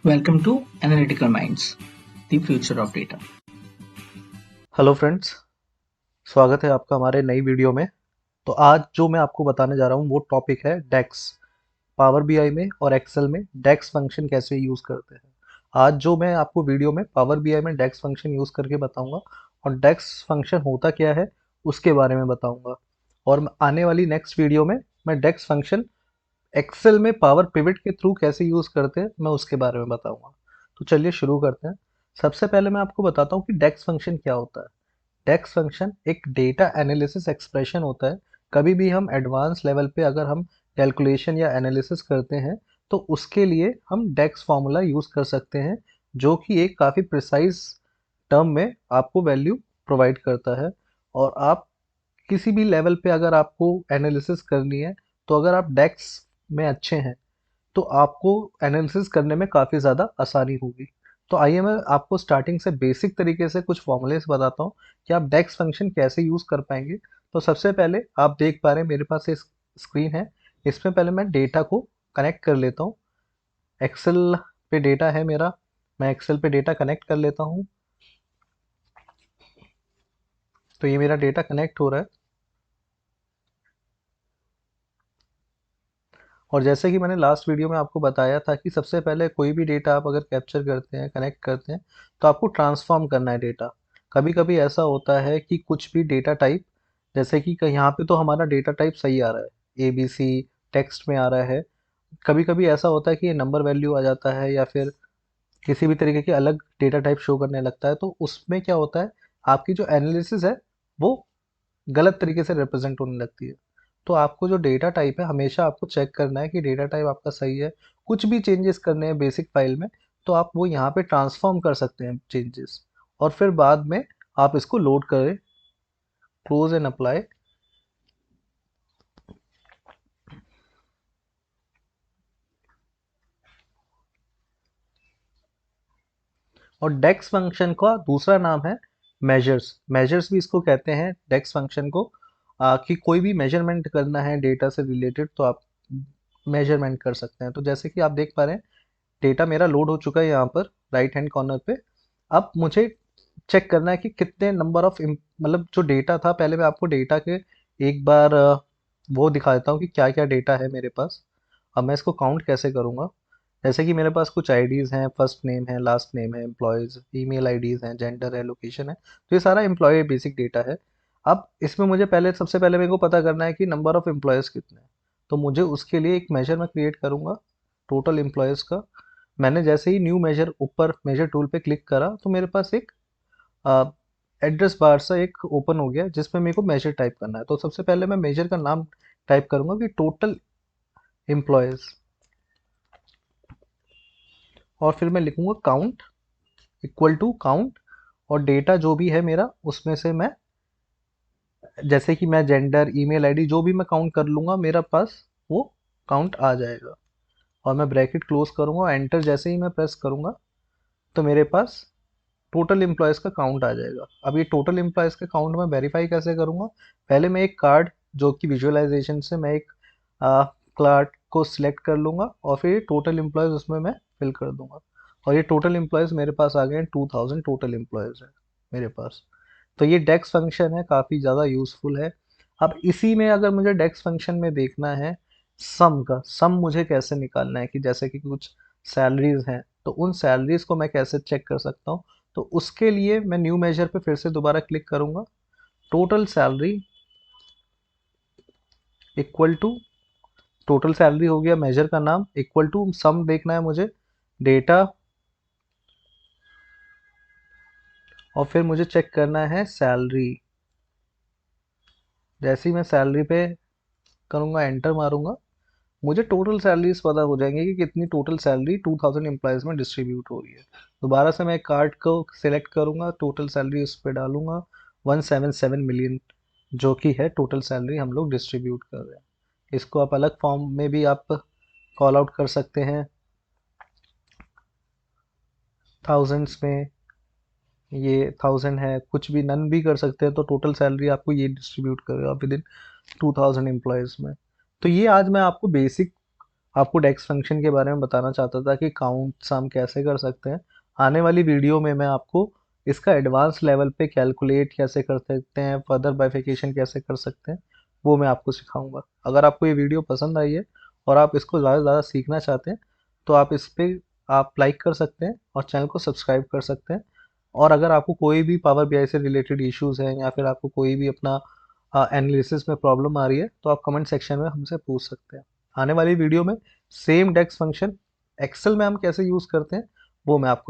Welcome to Analytical Minds, the future of data. Hello friends, स्वागत है आपका हमारे नई वीडियो में। तो आज जो मैं आपको बताने जा रहा हूँ वो टॉपिक है डेक्स। पावर बीआई में और एक्सेल में डेक्स फंक्शन कैसे यूज़ करते हैं। आज जो मैं आपको वीडियो में पावर बीआई में डेक्स फंक्शन यूज़ करके बताऊंगा और डेक्स फंक्शन होता क्या है उसके बारे में बताऊंगा। और आने वाली नेक्स्ट वीडियो में मैं डेक्स फंक्शन एक्सेल में पावर पिवट के थ्रू कैसे यूज़ करते हैं मैं उसके बारे में बताऊंगा। तो चलिए शुरू करते हैं। सबसे पहले मैं आपको बताता हूँ कि डेक्स फंक्शन क्या होता है। डेक्स फंक्शन एक डेटा एनालिसिस एक्सप्रेशन होता है। कभी भी हम एडवांस लेवल पे अगर हम कैलकुलेशन या एनालिसिस करते हैं तो उसके लिए हम डेक्स फार्मूला यूज़ कर सकते हैं, जो कि एक काफ़ी प्रिसाइज टर्म में आपको वैल्यू प्रोवाइड करता है। और आप किसी भी लेवल पे अगर आपको एनालिसिस करनी है तो अगर आप डेक्स में अच्छे हैं तो आपको एनालिसिस करने में काफ़ी ज़्यादा आसानी होगी। तो आइए मैं आपको स्टार्टिंग से बेसिक तरीके से कुछ फॉर्मूले से बताता हूँ कि आप डेक्स फंक्शन कैसे यूज़ कर पाएंगे। तो सबसे पहले आप देख पा रहे हैं मेरे पास एक स्क्रीन है। इसमें पहले मैं डेटा को कनेक्ट कर लेता हूँ। एक्सेल पे डेटा है मेरा, मैं एक्सेल पे डेटा कनेक्ट कर लेता हूँ। तो ये मेरा डेटा कनेक्ट हो रहा है। और जैसे कि मैंने लास्ट वीडियो में आपको बताया था कि सबसे पहले कोई भी डेटा आप अगर कैप्चर करते हैं, कनेक्ट करते हैं, तो आपको ट्रांसफॉर्म करना है डेटा। कभी कभी ऐसा होता है कि कुछ भी डेटा टाइप, जैसे कि यहाँ पे तो हमारा डेटा टाइप सही आ रहा है, ABC टेक्स्ट में आ रहा है। कभी कभी ऐसा होता है कि ये नंबर वैल्यू आ जाता है या फिर किसी भी तरीके की अलग डेटा टाइप शो करने लगता है। तो उसमें क्या होता है, आपकी जो एनालिसिस है वो गलत तरीके से रिप्रेजेंट होने लगती है। तो आपको जो डेटा टाइप है हमेशा आपको चेक करना है कि डेटा टाइप आपका सही है। कुछ भी चेंजेस करने हैं बेसिक फाइल में तो आप वो यहाँ पे ट्रांसफॉर्म कर सकते हैं चेंजेस, और फिर बाद में आप इसको लोड करें, क्लोज एंड अप्लाई। और डेक्स फंक्शन का दूसरा नाम है मेजर्स। मेजर्स भी इसको कहते हैं डेक्स फंक्शन को। कि कोई भी मेजरमेंट करना है डेटा से रिलेटेड तो आप मेजरमेंट कर सकते हैं। तो जैसे कि आप देख पा रहे हैं डेटा मेरा लोड हो चुका है यहाँ पर राइट हैंड कॉर्नर पे। अब मुझे चेक करना है कि कितने नंबर ऑफ मतलब जो डेटा था, पहले मैं आपको डेटा के एक बार वो दिखा देता हूँ कि क्या क्या डेटा है मेरे पास। अब मैं इसको काउंट कैसे करूँगा। जैसे कि मेरे पास कुछ आईडीज़ हैं, फर्स्ट नेम है, लास्ट नेम है, एम्प्लॉयज़, ईमेल आईडीज़ हैं, जेंडर है, लोकेशन है। तो ये सारा एम्प्लॉय बेसिक डेटा है। अब इसमें मुझे पहले सबसे पहले मेरे को पता करना है कि नंबर ऑफ एम्प्लॉयज़ कितने हैं। तो मुझे उसके लिए एक मेजर मैं क्रिएट करूँगा टोटल एम्प्लॉयज़ का। मैंने जैसे ही न्यू मेजर ऊपर मेजर टूल पे क्लिक करा तो मेरे पास एक एड्रेस बार सा एक ओपन हो गया जिसमें मेरे को मेजर टाइप करना है। तो सबसे पहले मैं मेजर का नाम टाइप करूंगा कि टोटल एम्प्लॉयज़, और फिर मैं लिखूंगा काउंट इक्वल टू काउंट। और डेटा जो भी है मेरा उसमें से मैं, जैसे कि मैं जेंडर, ईमेल आईडी जो भी मैं काउंट कर लूँगा मेरा पास वो काउंट आ जाएगा। और मैं ब्रैकेट क्लोज करूँगा, एंटर जैसे ही मैं प्रेस करूँगा तो मेरे पास टोटल एम्प्लॉयज़ का काउंट आ जाएगा। अब ये टोटल एम्प्लॉयज़ का काउंट मैं वेरीफाई कैसे करूँगा। पहले मैं एक कार्ड जो कि विजुअलाइजेशन से मैं एक कार्ड को सिलेक्ट कर लूँगा और फिर टोटल एम्प्लॉयज़ उसमें मैं फिल कर दूंगा। और ये टोटल एम्प्लॉयज़ मेरे पास आ गए हैं, 2000 टोटल एम्प्लॉयज़ हैं मेरे पास। तो ये डेक्स फंक्शन है, काफ़ी ज़्यादा यूज़फुल है। अब इसी में अगर मुझे डेक्स फंक्शन में देखना है सम का, सम मुझे कैसे निकालना है कि जैसे कि कुछ सैलरीज हैं तो उन सैलरीज को मैं कैसे चेक कर सकता हूँ। तो उसके लिए मैं न्यू मेजर पे फिर से दोबारा क्लिक करूंगा। Total salary equal to, total salary हो गया मेजर का नाम, इक्वल टू सम देखना है मुझे डेटा, और फिर मुझे चेक करना है सैलरी। जैसे ही मैं सैलरी पे करूंगा, एंटर मारूंगा, मुझे टोटल सैलरीज पता हो जाएंगे कि कितनी टोटल सैलरी 2000 एम्प्लॉयज में डिस्ट्रीब्यूट हो रही है। दोबारा से मैं कार्ड को सिलेक्ट करूंगा, टोटल सैलरी उस पर डालूंगा, 177 मिलियन जो कि है टोटल सैलरी हम लोग डिस्ट्रीब्यूट कर रहे हैं। इसको आप अलग फॉर्म में भी आप कॉल आउट कर सकते हैं, थाउजेंड्स में, ये 1000 है, कुछ भी नन भी कर सकते हैं। तो टोटल सैलरी आपको ये डिस्ट्रीब्यूट करेगा विद इन 2000 एम्प्लॉयज़ में। तो ये आज मैं आपको बेसिक आपको डेक्स फंक्शन के बारे में बताना चाहता था कि काउंट सम कैसे कर सकते हैं। आने वाली वीडियो में मैं आपको इसका एडवांस लेवल पे कैलकुलेट कैसे कर सकते हैं, फर्दर बाइफिकेशन कैसे कर सकते हैं, वो मैं आपको सिखाऊंगा। अगर आपको ये वीडियो पसंद आई है और आप इसको ज़्यादा से ज़्यादा सीखना चाहते हैं तो आप इस पर आप लाइक कर सकते हैं और चैनल को सब्सक्राइब कर सकते हैं। और अगर आपको कोई भी पावर बीआई से रिलेटेड इश्यूज हैं या फिर आपको कोई भी अपना एनालिसिस में प्रॉब्लम आ रही है तो आप कमेंट सेक्शन में हमसे पूछ सकते हैं। आने वाली वीडियो में सेम डेक्स फंक्शन एक्सेल में हम कैसे यूज़ करते हैं वो मैं आपको